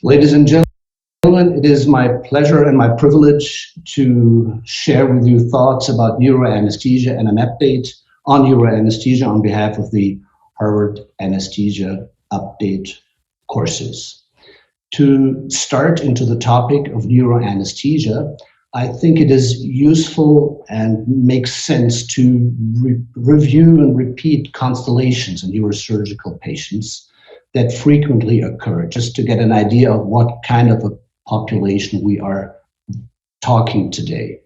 Ladies and gentlemen, it is my pleasure and my privilege to share with you thoughts about neuroanesthesia and an update on neuroanesthesia on behalf of the Harvard Anesthesia Update courses. To start into the topic of neuroanesthesia, I think it is useful and makes sense to review and repeat constellations in neurosurgical patients that frequently occur, just to get an idea of what kind of a population we are talking today.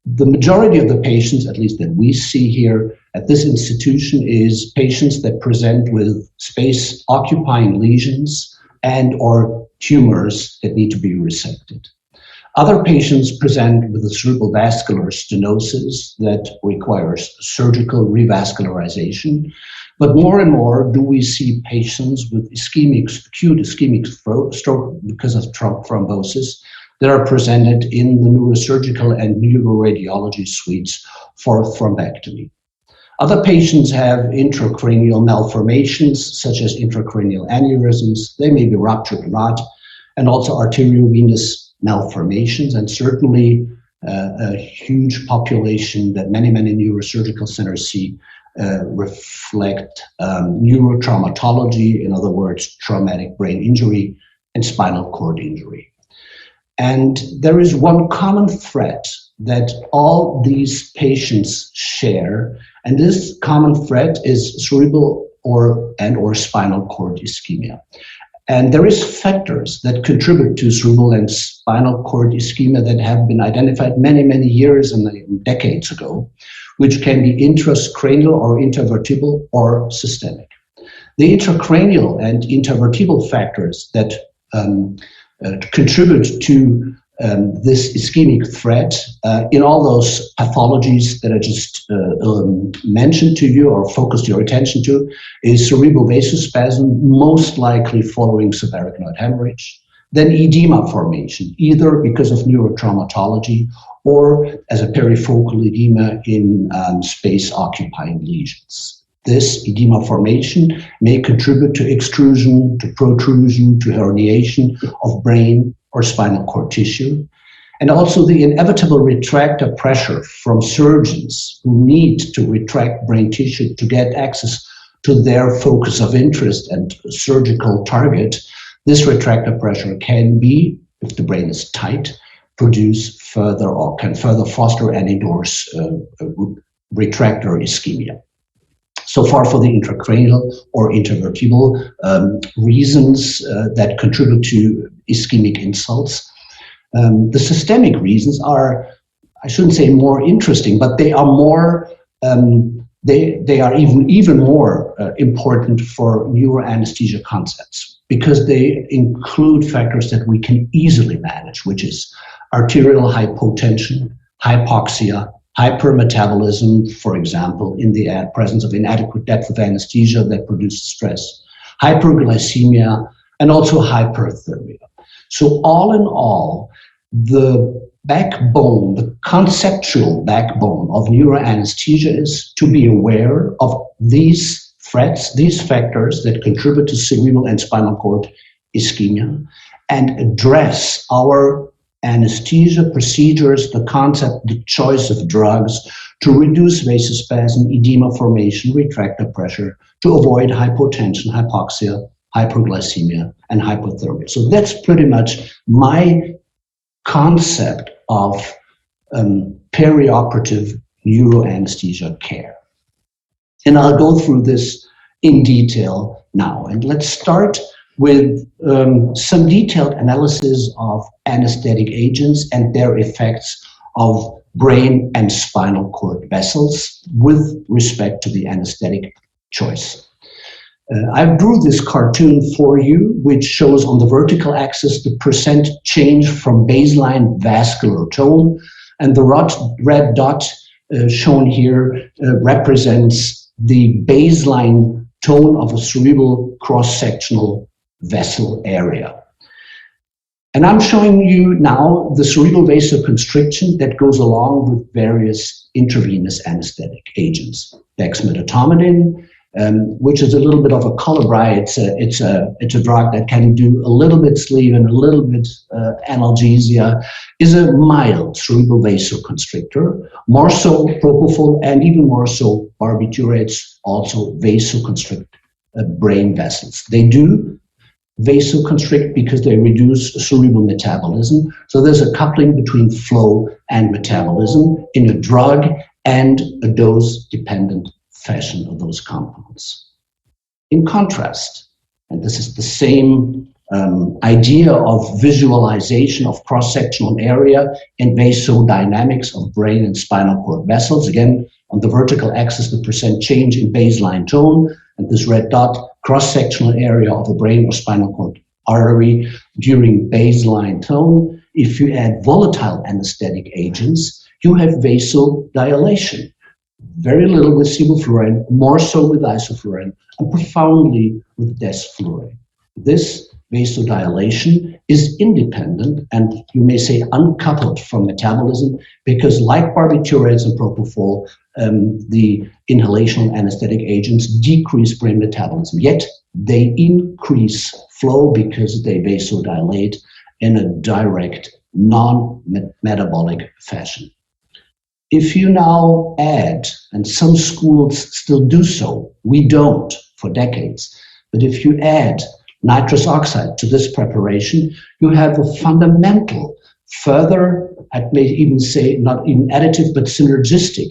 The majority of the patients, at least that we see here at this institution, is patients that present with space-occupying lesions and or tumors that need to be resected. Other patients present with a cerebral vascular stenosis that requires surgical revascularization. But more and more do we see patients with acute ischemic stroke because of thrombosis that are presented in the neurosurgical and neuroradiology suites for thrombectomy. Other patients have intracranial malformations, such as intracranial aneurysms. They may be ruptured or not, and also arteriovenous malformations, and certainly a huge population that many neurosurgical centers see reflect neurotraumatology, in other words, traumatic brain injury and spinal cord injury. And there is one common thread that all these patients share, and this common thread is cerebral or spinal cord ischemia. And there is factors that contribute to cerebral and spinal cord ischemia that have been identified many years and decades ago, which can be intracranial or intervertebral or systemic. The intracranial and intervertebral factors that contribute to this ischemic threat in all those pathologies that I just mentioned to you or focused your attention to is cerebral vasospasm, most likely following subarachnoid hemorrhage, then edema formation, either because of neurotraumatology or as a perifocal edema in space-occupying lesions. This edema formation may contribute to extrusion, to protrusion, to herniation of brain or spinal cord tissue, and also the inevitable retractor pressure from surgeons who need to retract brain tissue to get access to their focus of interest and surgical target. This retractor pressure can be, if the brain is tight, produce further or can further foster and endorse retractor ischemia. So far for the intracranial or intervertebral reasons that contribute to ischemic insults. The systemic reasons are, I shouldn't say more interesting, but they are more, they are even more important for neuroanesthesia concepts because they include factors that we can easily manage, which is arterial hypotension, hypoxia, hypermetabolism, for example, in the presence of inadequate depth of anesthesia that produces stress, hyperglycemia, and also hyperthermia. So all in all, the backbone, the conceptual backbone of neuroanesthesia is to be aware of these threats, these factors that contribute to cerebral and spinal cord ischemia, and address our anesthesia procedures, the concept, the choice of drugs to reduce vasospasm, edema formation, retractor pressure, to avoid hypotension, hypoxia, hyperglycemia, and hypothermia. So that's pretty much my concept of perioperative neuroanesthesia care. And I'll go through this in detail now. And let's start with some detailed analysis of anesthetic agents and their effects of brain and spinal cord vessels with respect to the anesthetic choice. I drew this cartoon for you, which shows on the vertical axis the percent change from baseline vascular tone, and the red dot shown here represents the baseline tone of a cerebral cross-sectional vessel area. And I'm showing you now the cerebral vasoconstriction that goes along with various intravenous anesthetic agents, dexmedetomidine which is a little bit of a colibri. It's a drug that can do a little bit sleep and a little bit analgesia, is a mild cerebral vasoconstrictor, more so propofol and even more so barbiturates also vasoconstrict brain vessels. They do vasoconstrict because they reduce cerebral metabolism. So there's a coupling between flow and metabolism in a drug and a dose-dependent fashion of those compounds. In contrast, and this is the same idea of visualization of cross-sectional area and vasodynamics of brain and spinal cord vessels. Again, on the vertical axis, the percent change in baseline tone, and this red dot, cross-sectional area of a brain or spinal cord artery during baseline tone. If you add volatile anesthetic agents, you have vasodilation. Very little with sevoflurane, more so with isoflurane, and profoundly with desflurane. This vasodilation is independent and you may say uncoupled from metabolism because like barbiturates and propofol, the inhalational anesthetic agents decrease brain metabolism, yet they increase flow because they vasodilate in a direct, non-metabolic fashion. If you now add, and some schools still do so, we don't for decades, but if you add nitrous oxide to this preparation, you have a fundamental, further, I may even say not even additive, but synergistic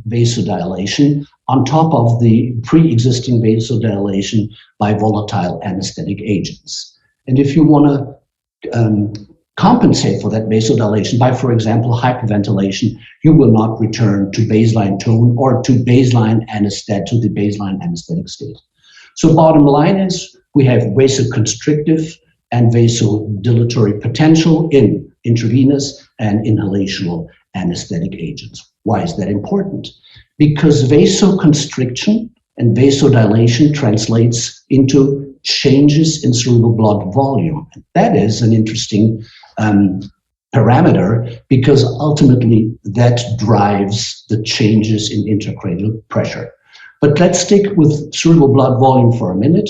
vasodilation on top of the pre-existing vasodilation by volatile anesthetic agents. And if you want to compensate for that vasodilation by, for example, hyperventilation, you will not return to baseline tone or to baseline anesthetic, to the baseline anesthetic state. So bottom line is we have vasoconstrictive and vasodilatory potential in intravenous and inhalational anesthetic agents. Why is that important? Because vasoconstriction and vasodilation translates into changes in cerebral blood volume. And that is an interesting parameter because ultimately that drives the changes in intracranial pressure. But let's stick with cerebral blood volume for a minute.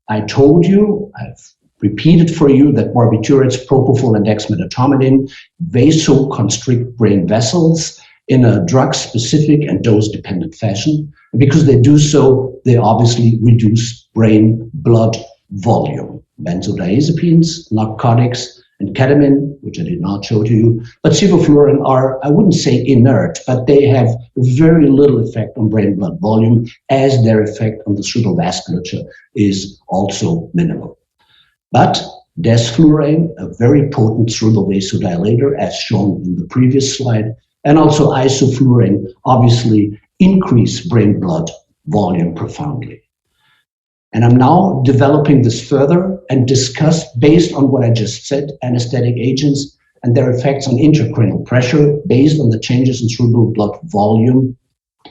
I told you, I've repeated for you that barbiturates, propofol, and dexmedetomidine vasoconstrict brain vessels in a drug-specific and dose-dependent fashion. And because they do so, they obviously reduce brain blood volume. Benzodiazepines, narcotics, and ketamine, which I did not show to you, but sevoflurane are, I wouldn't say inert, but they have very little effect on brain blood volume as their effect on the cerebral vasculature is also minimal. But desflurane, a very potent cerebral vasodilator, as shown in the previous slide, and also isoflurane obviously increase brain blood volume profoundly. And I'm now developing this further and discuss, based on what I just said, anesthetic agents and their effects on intracranial pressure based on the changes in cerebral blood volume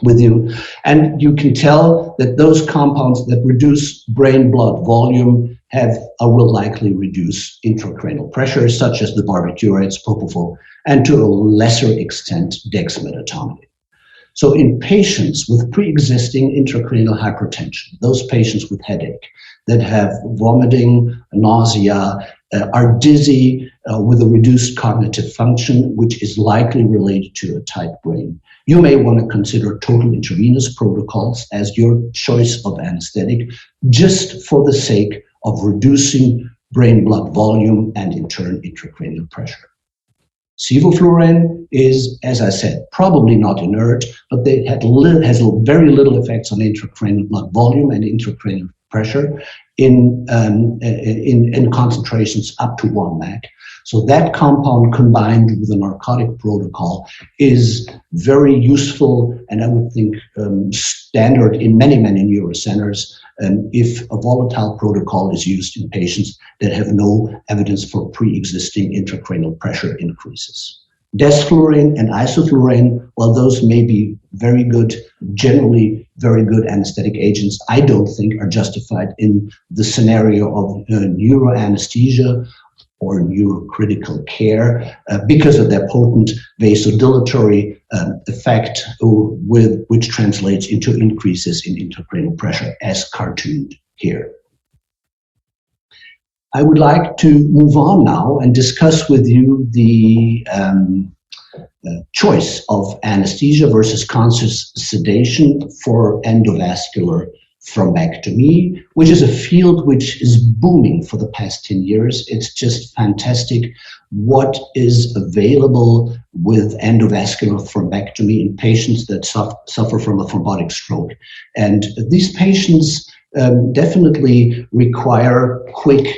with you. And you can tell that those compounds that reduce brain blood volume will likely reduce intracranial pressure, such as the barbiturates, propofol, and to a lesser extent, dexmedetomidine. So in patients with pre-existing intracranial hypertension, those patients with headache that have vomiting, nausea, are dizzy with a reduced cognitive function, which is likely related to a tight brain, you may want to consider total intravenous protocols as your choice of anesthetic, just for the sake of reducing brain blood volume and in turn intracranial pressure. Sevoflurane is, as I said, probably not inert, but it has very little effects on intracranial blood volume and intracranial pressure in concentrations up to 1 mg. So that compound combined with a narcotic protocol is very useful and I would think standard in many neurocenters if a volatile protocol is used in patients that have no evidence for pre-existing intracranial pressure increases. Desflurane and isoflurane, while those may be very good, generally very good anesthetic agents, I don't think are justified in the scenario of neuroanesthesia or neurocritical care because of their potent vasodilatory effect, which translates into increases in intracranial pressure as cartooned here. I would like to move on now and discuss with you the choice of anesthesia versus conscious sedation for endovascular thrombectomy, which is a field which is booming for the past 10 years. It's just fantastic what is available with endovascular thrombectomy in patients that suffer from a thrombotic stroke. And these patients definitely require quick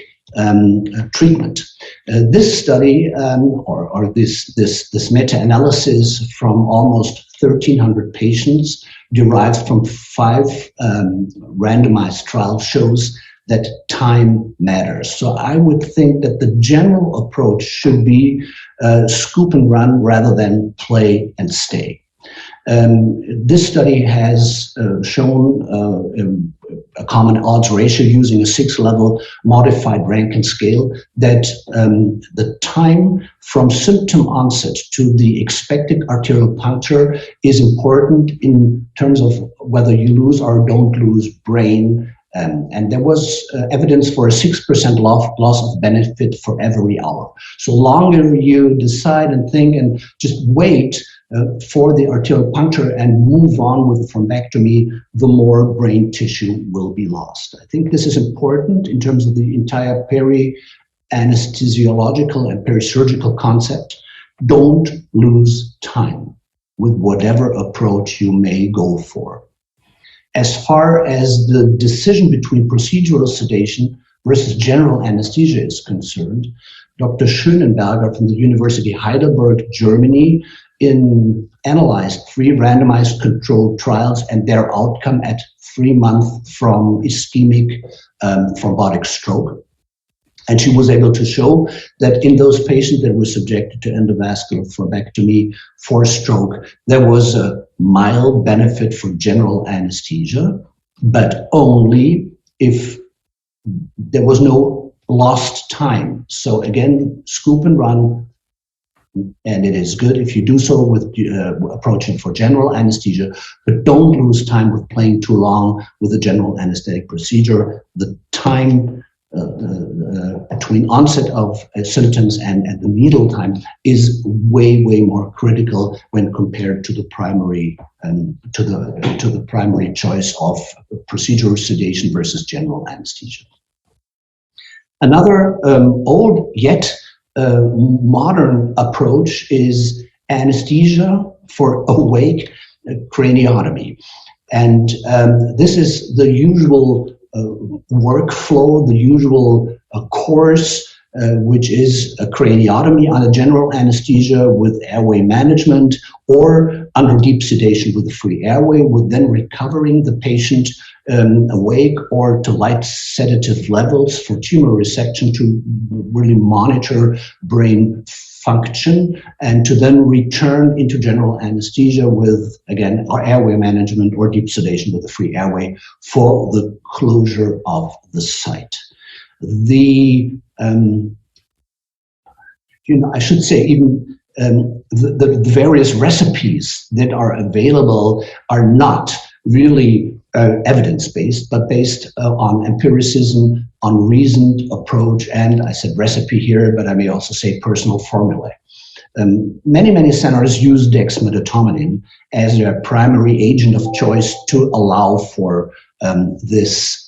treatment. This study, or this meta-analysis from almost 1,300 patients derived from 5 randomized trials shows that time matters. So I would think that the general approach should be scoop and run rather than play and stay. This study has shown a common odds ratio using a 6-level modified Rankin scale that the time from symptom onset to the expected arterial puncture is important in terms of whether you lose or don't lose brain. And there was evidence for a 6% loss of benefit for every hour. So longer you decide and think and just wait for the arterial puncture and move on with the thrombectomy, the more brain tissue will be lost. I think this is important in terms of the entire peri-anesthesiological and perisurgical concept. Don't lose time with whatever approach you may go for. As far as the decision between procedural sedation versus general anesthesia is concerned, Dr. Schönenberger from the University Heidelberg, Germany, analyzed 3 randomized controlled trials and their outcome at 3 months from ischemic thrombotic stroke. And she was able to show that in those patients that were subjected to endovascular thrombectomy for stroke, there was a mild benefit for general anesthesia, but only if there was no lost time. So again, scoop and run, and it is good if you do so with approaching for general anesthesia, but don't lose time with playing too long with a general anesthetic procedure. The time between onset of symptoms and the needle time is way more critical when compared to the primary to the primary choice of procedural sedation versus general anesthesia. Another old yet modern approach is anesthesia for awake craniotomy, and this is the usual workflow, the usual course, which is a craniotomy under general anesthesia with airway management or under deep sedation with a free airway, with then recovering the patient awake or to light sedative levels for tumor resection to really monitor brain function, and to then return into general anesthesia with, again, our airway management or deep sedation with a free airway for the closure of the site. The, I should say even the various recipes that are available are not really evidence-based, but based on empiricism, on reasoned approach, and I said recipe here, but I may also say personal formulae. Many centers use dexmedetomidine as their primary agent of choice to allow for this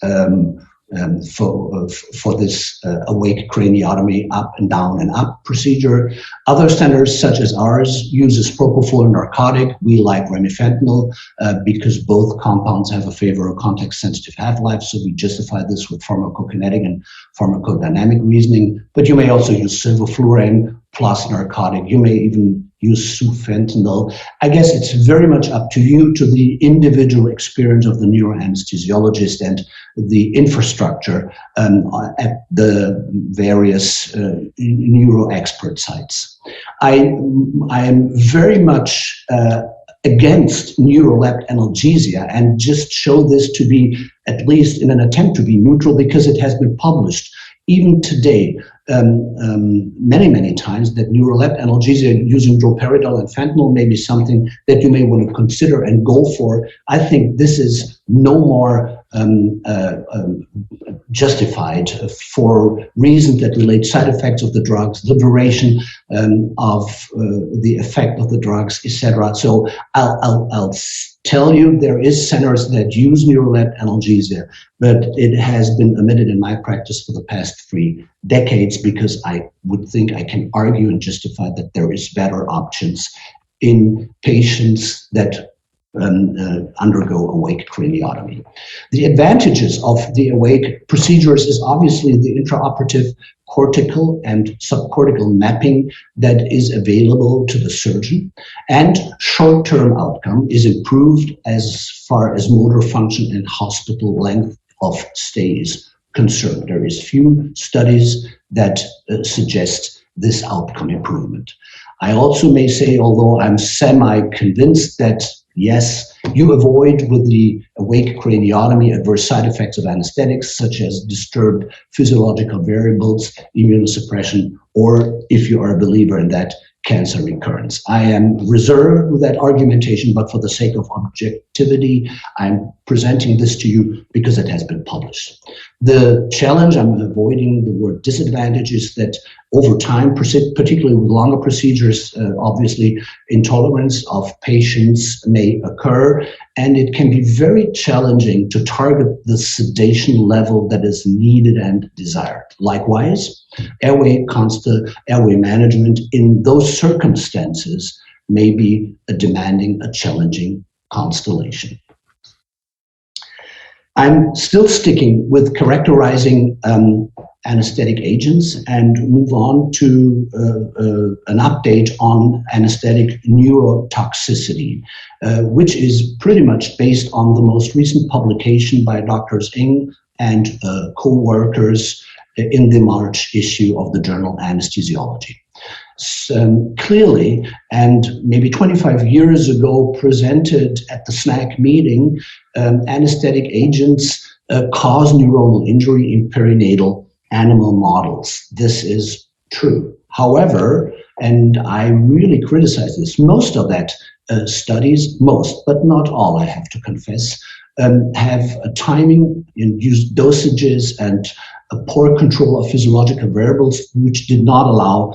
awake craniotomy, up and down and up procedure. Other centers, such as ours, uses propofol narcotic. We like remifentanil because both compounds have a favorable context-sensitive half-life, so we justify this with pharmacokinetic and pharmacodynamic reasoning. But you may also use sevoflurane plus narcotic. You may even use sufentanil. I guess it's very much up to you, to the individual experience of the neuroanesthesiologist and the infrastructure at the various neuro expert sites. I am very much against neuroleptic analgesia and just show this to be, at least in an attempt to be neutral, because it has been published even today many times that neuroleptic analgesia using droperidol and fentanyl may be something that you may want to consider and go for. I think this is no more justified for reasons that relate side effects of the drugs, the duration of the effect of the drugs, etc. So I'll tell you there is centers that use neuroleptic analgesia, but it has been omitted in my practice for the past 3 decades because I would think I can argue and justify that there is better options in patients that undergo awake craniotomy. The advantages of the awake procedures is obviously the intraoperative cortical and subcortical mapping that is available to the surgeon, and short-term outcome is improved as far as motor function and hospital length of stay is concerned. There is few studies that suggest this outcome improvement. I also may say, although I'm semi-convinced that yes, you avoid with the awake craniotomy adverse side effects of anesthetics, such as disturbed physiological variables, immunosuppression, or if you are a believer in that, cancer recurrence. I am reserved with that argumentation, but for the sake of objectivity, I'm presenting this to you because it has been published. The challenge, I'm avoiding the word disadvantage, is that over time, particularly with longer procedures, obviously intolerance of patients may occur, and it can be very challenging to target the sedation level that is needed and desired. Likewise, airway management in those circumstances may be a demanding, a challenging constellation. I'm still sticking with characterizing anesthetic agents and move on to an update on anesthetic neurotoxicity, which is pretty much based on the most recent publication by Drs. Ng and co-workers in the March issue of the journal Anesthesiology. Clearly, and maybe 25 years ago presented at the SNAC meeting, anesthetic agents cause neuronal injury in perinatal animal models. This is true. However, and I really criticize this, most of that studies, most, but not all, I have to confess, have a timing and use dosages and a poor control of physiological variables, which did not allow,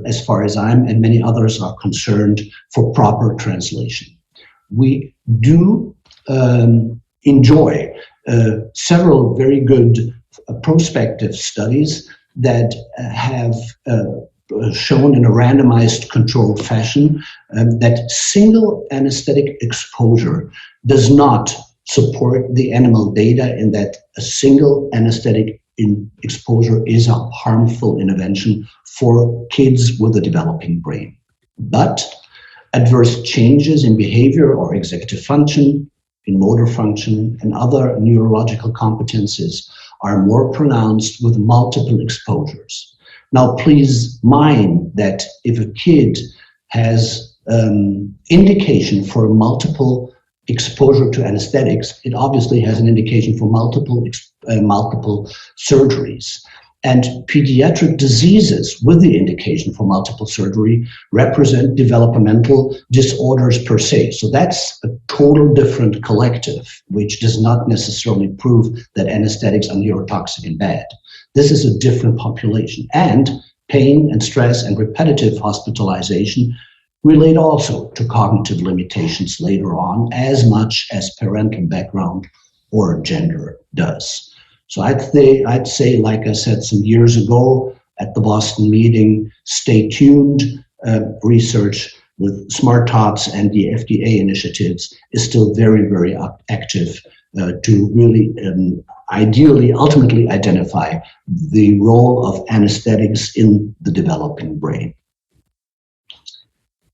as far as I'm and many others are concerned, for proper translation. We do enjoy several very good prospective studies that have shown in a randomized controlled fashion that single anesthetic exposure does not support the animal data, in that a single anesthetic exposure is a harmful intervention for kids with a developing brain. But adverse changes in behavior or executive function, in motor function, and other neurological competencies are more pronounced with multiple exposures. Now, please mind that if a kid has indication for multiple exposure to anesthetics, it obviously has an indication for multiple surgeries. And pediatric diseases with the indication for multiple surgery represent developmental disorders per se. So that's a total different collective, which does not necessarily prove that anesthetics are neurotoxic and bad. This is a different population. And pain and stress and repetitive hospitalization relate also to cognitive limitations later on, as much as parental background or gender does. So I'd say, like I said some years ago at the Boston meeting, stay tuned. Research with Smart Tots and the FDA initiatives is still very, very active to really ideally, ultimately identify the role of anesthetics in the developing brain.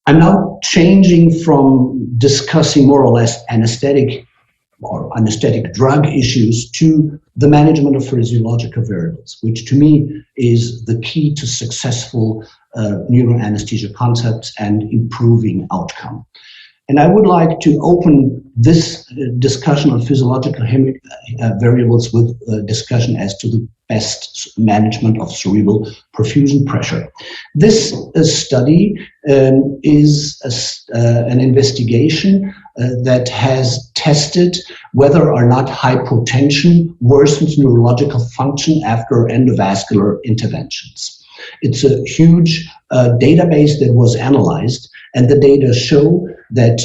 I'm now changing from discussing more or less anesthetic or anesthetic drug issues to the management of physiological variables, which to me is the key to successful neuroanesthesia concepts and improving outcome. And I would like to open this discussion on physiological variables with a discussion as to the best management of cerebral perfusion pressure. This study is an investigation that has tested whether or not hypotension worsens neurological function after endovascular interventions. It's a huge database that was analyzed, and the data show that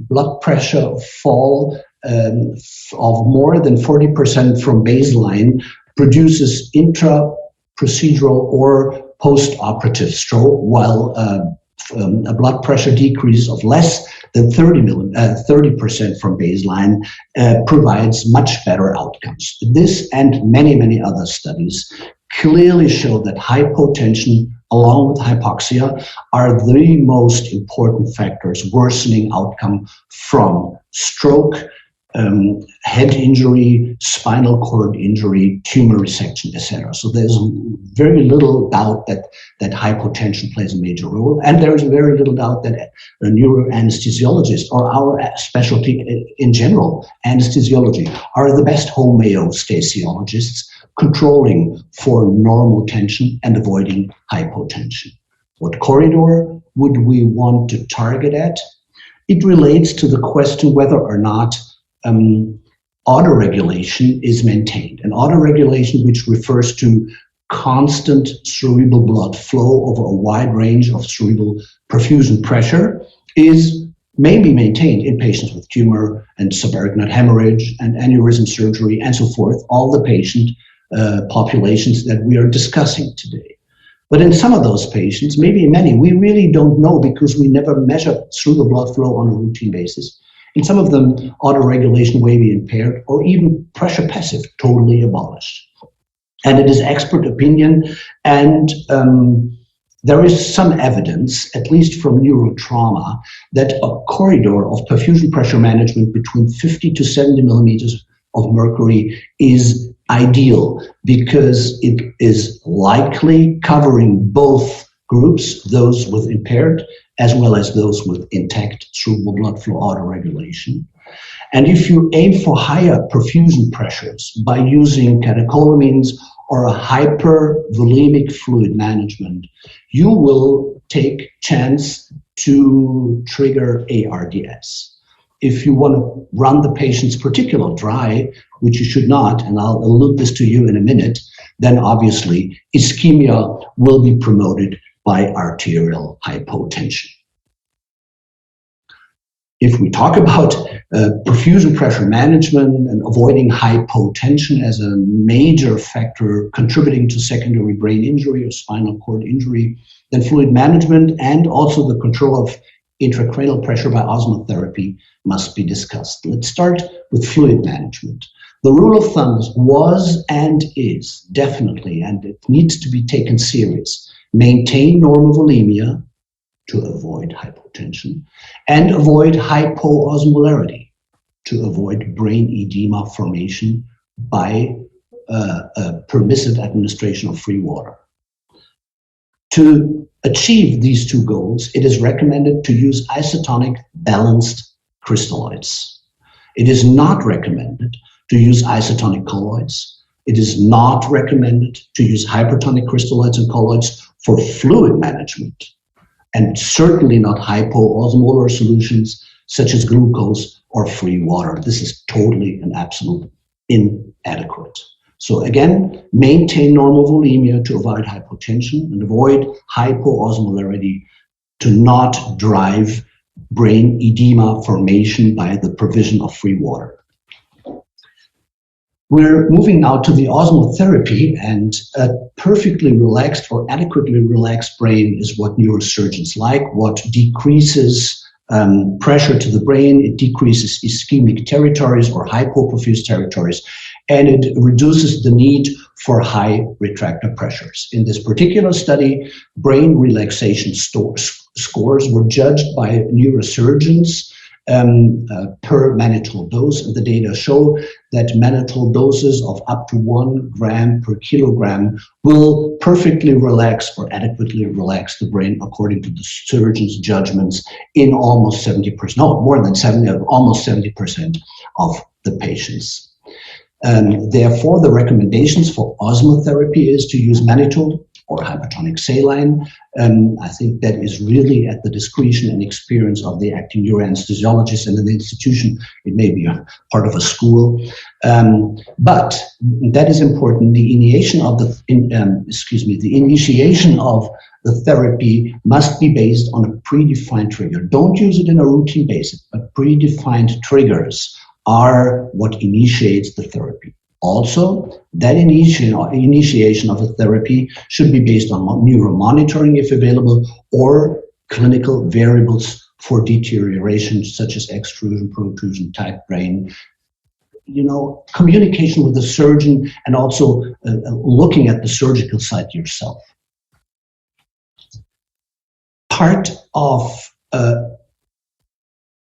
blood pressure fall of more than 40% from baseline produces intra-procedural or post-operative stroke, while a blood pressure decrease of less than 30% from baseline provides much better outcomes. This and many, many other studies clearly show that hypotension along with hypoxia are the most important factors worsening outcome from stroke, head injury, spinal cord injury, tumor resection, etc. So there's very little doubt that hypotension plays a major role, and there is very little doubt that neuroanesthesiologists, or our specialty in general, anesthesiology, are the best homeostasiologists controlling for normal tension and avoiding hypotension. What corridor would we want to target at? It relates to the question whether or not autoregulation is maintained. An autoregulation which refers to constant cerebral blood flow over a wide range of cerebral perfusion pressure is maybe maintained in patients with tumor and subarachnoid hemorrhage and aneurysm surgery and so forth, all the patient populations that we are discussing today. But in some of those patients, maybe in many, we really don't know because we never measure cerebral blood flow on a routine basis. In some of them, autoregulation may be impaired or even pressure passive, totally abolished. And it is expert opinion, and there is some evidence, at least from neurotrauma, that a corridor of perfusion pressure management between 50 to 70 millimeters of mercury is ideal because it is likely covering both groups, those with impaired as well as those with intact cerebral blood flow autoregulation. And if you aim for higher perfusion pressures by using catecholamines or a hypervolemic fluid management, you will take chance to trigger ARDS. If you want to run the patient's particular dry, which you should not, and I'll allude this to you in a minute, then obviously ischemia will be promoted by arterial hypotension. If we talk about perfusion pressure management and avoiding hypotension as a major factor contributing to secondary brain injury or spinal cord injury, then fluid management and also the control of intracranial pressure by osmotherapy must be discussed. Let's start with fluid management. The rule of thumb was and is definitely, and it needs to be taken serious, maintain normovolemia to avoid hypotension and avoid hypoosmolarity to avoid brain edema formation by permissive administration of free water. To achieve these two goals, it is recommended to use isotonic balanced crystalloids. It is not recommended to use isotonic colloids. It is not recommended to use hypertonic crystalloids and colloids for fluid management, and certainly not hypoosmolar solutions such as glucose or free water. This is totally and absolutely inadequate. So again, maintain normovolemia to avoid hypotension and avoid hypoosmolarity to not drive brain edema formation by the provision of free water. We're moving now to the osmotherapy, and a perfectly relaxed or adequately relaxed brain is what neurosurgeons like, what decreases pressure to the brain. It decreases ischemic territories or hypoperfused territories, and it reduces the need for high retractor pressures. In this particular study, brain relaxation scores were judged by neurosurgeons per mannitol dose, and the data show that mannitol doses of up to 1 gram per kilogram will perfectly relax or adequately relax the brain according to the surgeon's judgments in almost 70%, no, more than 70, almost 70% of the patients. Therefore, the recommendations for osmotherapy is to use mannitol or hypertonic saline. I think that is really at the discretion and experience of the acting neuroanesthesiologist in an institution. It may be a part of a school, but that is important. The initiation of the initiation of the therapy must be based on a predefined trigger. Don't use it in a routine basis, but predefined triggers are what initiates the therapy. Also, that initiation of a therapy should be based on neuromonitoring, if available, or clinical variables for deterioration, such as extrusion, protrusion, tight brain, communication with the surgeon, and also looking at the surgical site yourself. Part of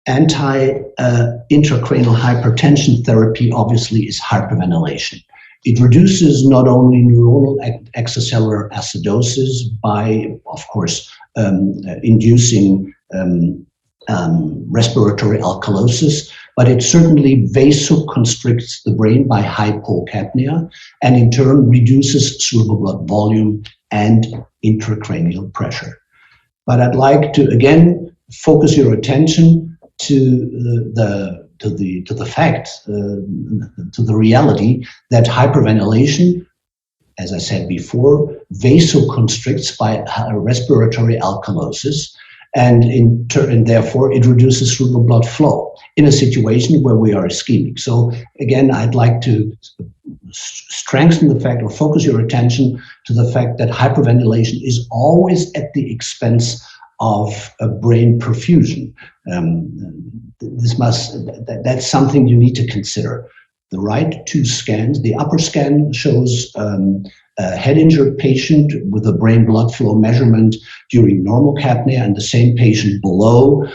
anti-intracranial hypertension therapy obviously is hyperventilation. It reduces not only neuronal extracellular acidosis by, of course, inducing respiratory alkalosis, but it certainly vasoconstricts the brain by hypocapnia, and in turn reduces cerebral blood volume and intracranial pressure. But I'd like to again focus your attention to the fact, to the reality that hyperventilation, as I said before, vasoconstricts by respiratory alkalosis, and therefore it reduces cerebral blood flow in a situation where we are ischemic. So again, I'd like to strengthen the fact, or focus your attention to the fact that hyperventilation is always at the expense of a brain perfusion. That's something you need to consider. The right two scans, the upper scan shows a head injured patient with a brain blood flow measurement during normocapnia, and the same patient below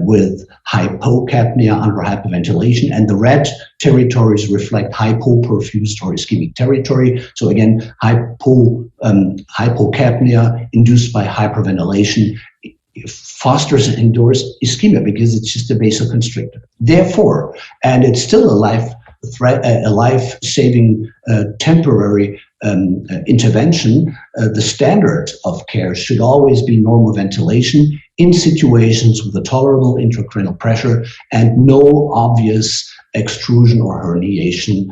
with hypocapnia under hyperventilation, and the red territories reflect hypoperfused or ischemic territory. So again, hypocapnia induced by hyperventilation fosters and endures ischemia because it's just a vasoconstrictor. Therefore, and it's still a life-saving temporary intervention, the standard of care should always be normal ventilation in situations with a tolerable intracranial pressure and no obvious extrusion or herniation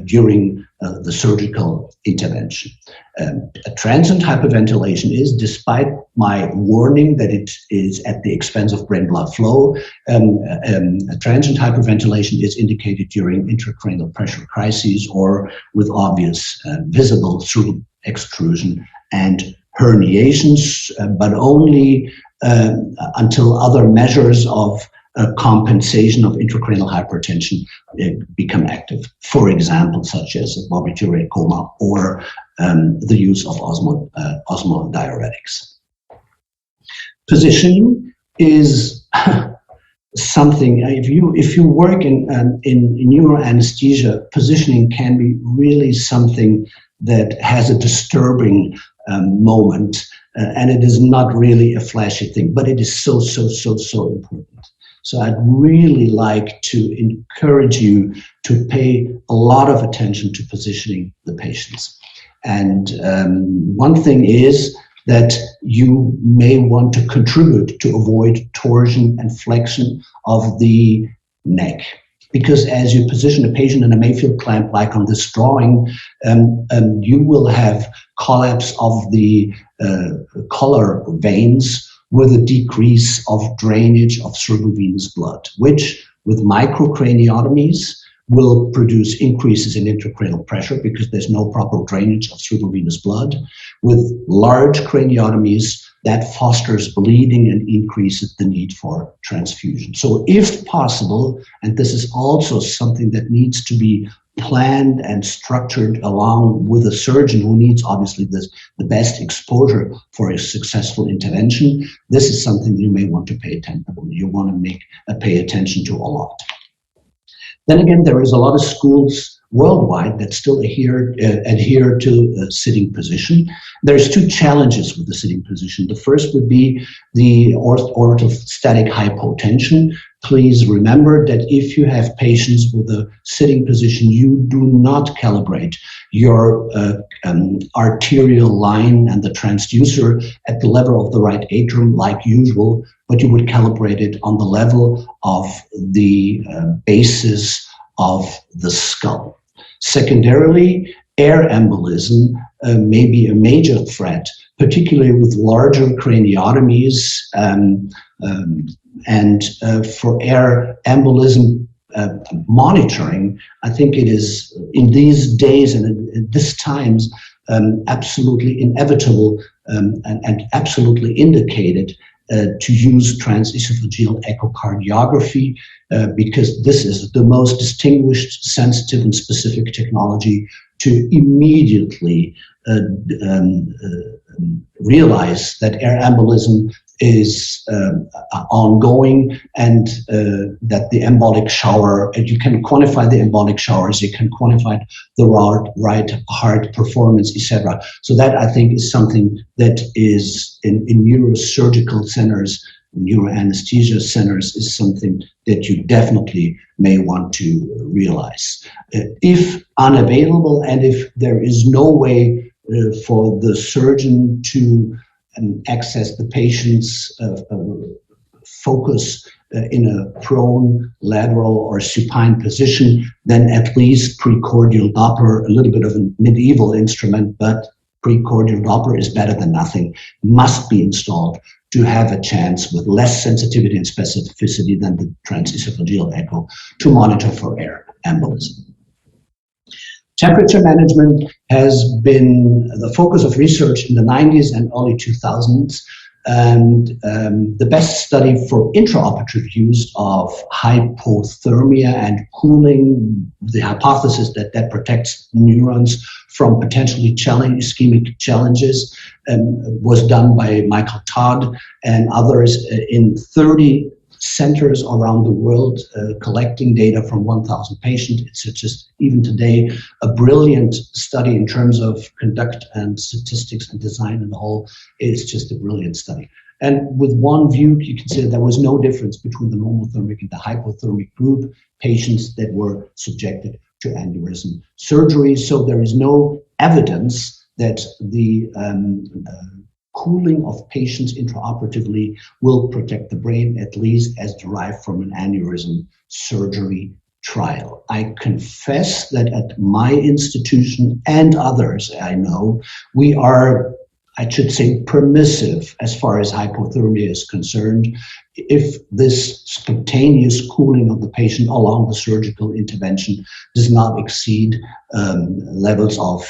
during the surgical intervention. A transient hyperventilation is, despite my warning that it is at the expense of brain blood flow, a transient hyperventilation is indicated during intracranial pressure crises or with obvious visible cerebral extrusion and herniations, but only until other measures of compensation of intracranial hypertension become active. For example, such as barbituric coma or the use of osmodiuretics. Positioning is something. If you work in neuroanesthesia, positioning can be really something that has a disturbing moment, and it is not really a flashy thing, but it is so important. So I'd really like to encourage you to pay a lot of attention to positioning the patients. And one thing is that you may want to contribute to avoid torsion and flexion of the neck. Because as you position a patient in a Mayfield clamp, like on this drawing, you will have collapse of the collar veins with a decrease of drainage of cerebral venous blood, which with microcraniotomies will produce increases in intracranial pressure because there's no proper drainage of cerebral venous blood. With large craniotomies, that fosters bleeding and increases the need for transfusion. So if possible, and this is also something that needs to be planned and structured along with a surgeon who needs obviously the best exposure for a successful intervention, this is something you may want to pay attention to a lot. Then again, there is a lot of schools worldwide that still adhere to a sitting position. There's two challenges with the sitting position. The first would be the orthostatic hypotension. Please remember that if you have patients with a sitting position, you do not calibrate your arterial line and the transducer at the level of the right atrium like usual, but you would calibrate it on the level of the basis of the skull. Secondarily, air embolism may be a major threat, particularly with larger craniotomies, and for air embolism monitoring, I think it is in these days and in these times absolutely inevitable and absolutely indicated to use transesophageal echocardiography because this is the most distinguished, sensitive, and specific technology to immediately realize that air embolism is ongoing and that the embolic shower, and you can quantify the embolic showers, you can quantify the right heart performance, etc. So that I think is something that is in neurosurgical centers, neuroanesthesia centers, is something that you definitely may want to realize. If unavailable and if there is no way for the surgeon to access the patient's focus in a prone, lateral, or supine position, then at least precordial Doppler, a little bit of a medieval instrument, but precordial Doppler is better than nothing, must be installed to have a chance with less sensitivity and specificity than the transesophageal echo to monitor for air embolism. Temperature management has been the focus of research in the 90s and early 2000s. And the best study for intraoperative use of hypothermia and cooling, the hypothesis that that protects neurons from potentially ischemic challenges, was done by Michael Todd and others in 30 centers around the world, collecting data from 1,000 patients. It's just, even today, a brilliant study in terms of conduct and statistics and design and the whole. It's just a brilliant study. And with one view, you can see that there was no difference between the normothermic and the hypothermic group patients that were subjected to aneurysm surgery. So there is no evidence that the cooling of patients intraoperatively will protect the brain, at least as derived from an aneurysm surgery trial. I confess that at my institution and others I know, we are, I should say, permissive as far as hypothermia is concerned. If this spontaneous cooling of the patient along the surgical intervention does not exceed levels of,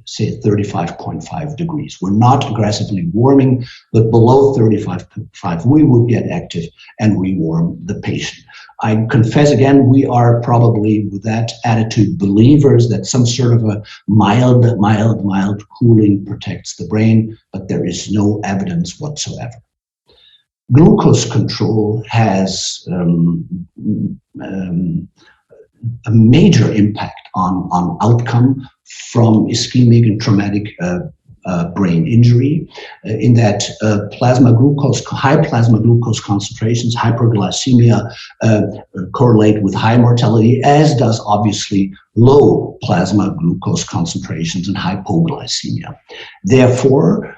say, 35.5 degrees. We're not aggressively warming, but below 35.5, we will get active and rewarm the patient. I confess again, we are probably, with that attitude, believers that some sort of a mild cooling protects the brain, but there is no evidence whatsoever. Glucose control has a major impact on outcome from ischemic and traumatic brain injury, in that high plasma glucose concentrations, hyperglycemia, correlate with high mortality, as does obviously low plasma glucose concentrations and hypoglycemia. Therefore,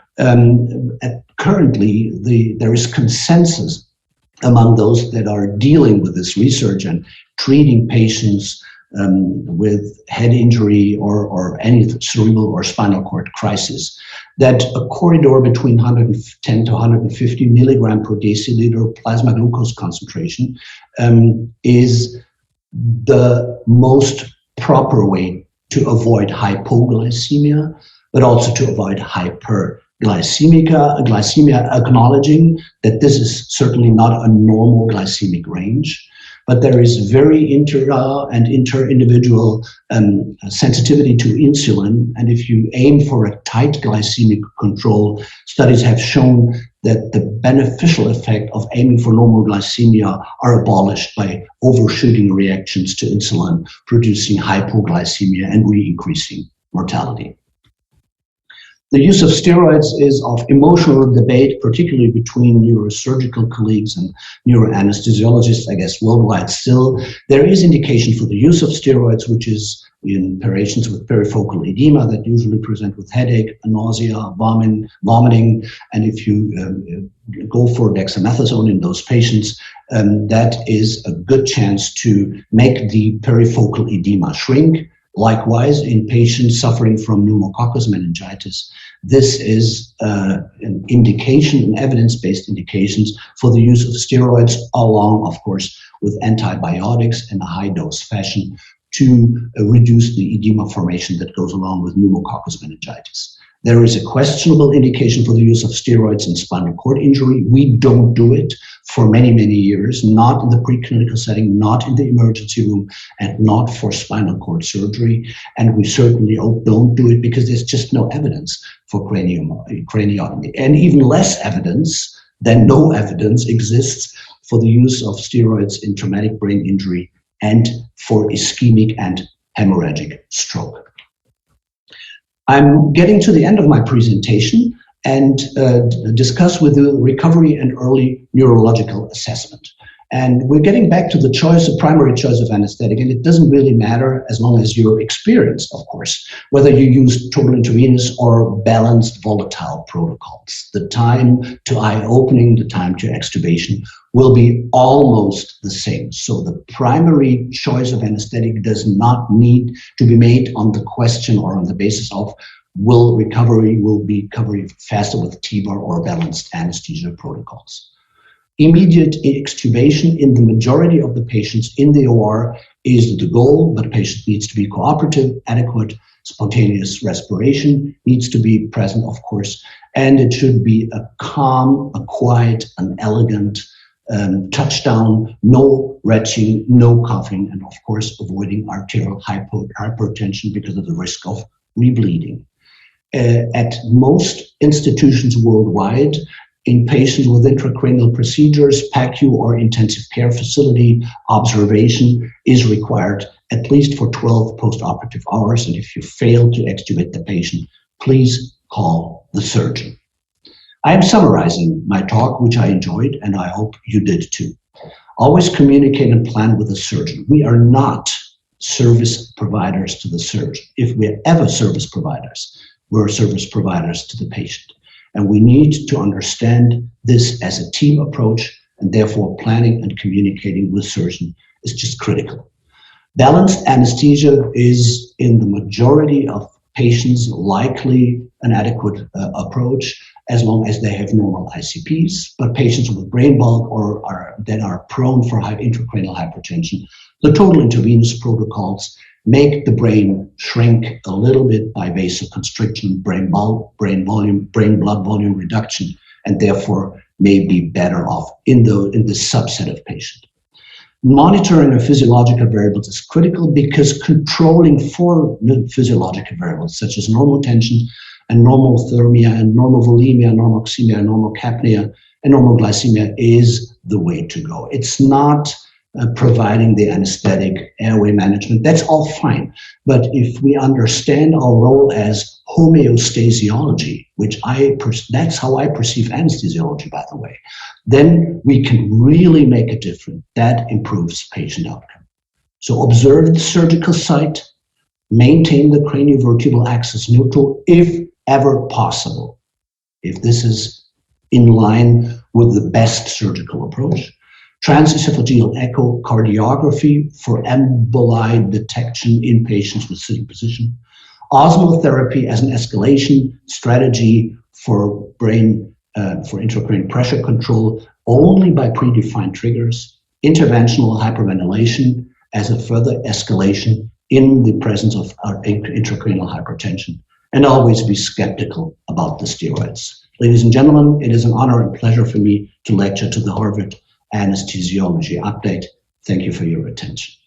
currently there is consensus among those that are dealing with this research and treating patients with head injury or any cerebral or spinal cord crisis, that a corridor between 110 to 150 milligram per deciliter plasma glucose concentration is the most proper way to avoid hypoglycemia, but also to avoid glycemia, acknowledging that this is certainly not a normal glycemic range. but there is very inter-individual sensitivity to insulin. And if you aim for a tight glycemic control, studies have shown that the beneficial effect of aiming for normal glycemia are abolished by overshooting reactions to insulin, producing hypoglycemia and re-increasing mortality. The use of steroids is of emotional debate, particularly between neurosurgical colleagues and neuroanesthesiologists, I guess worldwide still. There is indication for the use of steroids, which is in patients with perifocal edema that usually present with headache, nausea, vomiting. And if you go for dexamethasone in those patients, that is a good chance to make the perifocal edema shrink. Likewise, in patients suffering from pneumococcus meningitis, this is an indication, an evidence-based indications for the use of steroids, along, of course, with antibiotics in a high-dose fashion to reduce the edema formation that goes along with pneumococcus meningitis. There is a questionable indication for the use of steroids in spinal cord injury. We don't do it for many, many years, not in the preclinical setting, not in the emergency room, and not for spinal cord surgery. And we certainly don't do it because there's just no evidence for craniotomy. And even less evidence than no evidence exists for the use of steroids in traumatic brain injury and for ischemic and hemorrhagic stroke. I'm getting to the end of my presentation and discuss with you recovery and early neurological assessment. And we're getting back to the choice, the primary choice of anesthetic, and it doesn't really matter as long as you're experienced, of course, whether you use total intravenous or balanced volatile protocols. The time to eye opening, the time to extubation will be almost the same. So the primary choice of anesthetic does not need to be made on the question or on the basis of will be recovery faster with TEVAR or balanced anesthesia protocols. Immediate extubation in the majority of the patients in the OR is the goal, but the patient needs to be cooperative, adequate, spontaneous respiration needs to be present, of course, and it should be a calm, a quiet, an elegant touchdown, no retching, no coughing, and of course avoiding arterial hypertension because of the risk of rebleeding. At most institutions worldwide, in patients with intracranial procedures, PACU or intensive care facility, observation is required at least for 12 postoperative hours. And if you fail to extubate the patient, please call the surgeon. I am summarizing my talk, which I enjoyed, and I hope you did too. Always communicate and plan with the surgeon. We are not service providers to the surgeon. If we're ever service providers, we're service providers to the patient. And we need to understand this as a team approach, and therefore planning and communicating with surgeon is just critical. Balanced anesthesia is in the majority of patients likely an adequate approach as long as they have normal ICPs, but patients with brain bulk or that are prone for intracranial hypertension, the total intravenous protocols make the brain shrink a little bit by vasoconstriction, brain bulk, brain volume, brain blood volume reduction, and therefore may be better off in the subset of patients. Monitoring of physiological variables is critical because controlling for physiological variables such as normal tension and normal thermia and normal volemia, normal oxemia, normal capnia, and normal glycemia is the way to go. It's not providing the anesthetic, airway management, that's all fine. But if we understand our role as homeostasiology, that's how I perceive anesthesiology, by the way, then we can really make a difference. That improves patient outcome. So observe the surgical site, maintain the craniovertebral axis neutral if ever possible, if this is in line with the best surgical approach. Transesophageal echocardiography for emboli detection in patients with sitting position. Osmotherapy as an escalation strategy for intracranial pressure control only by predefined triggers. Interventional hyperventilation as a further escalation in the presence of intracranial hypertension. And always be skeptical about the steroids. Ladies and gentlemen, it is an honor and pleasure for me to lecture to the Harvard Anesthesiology Update. Thank you for your attention.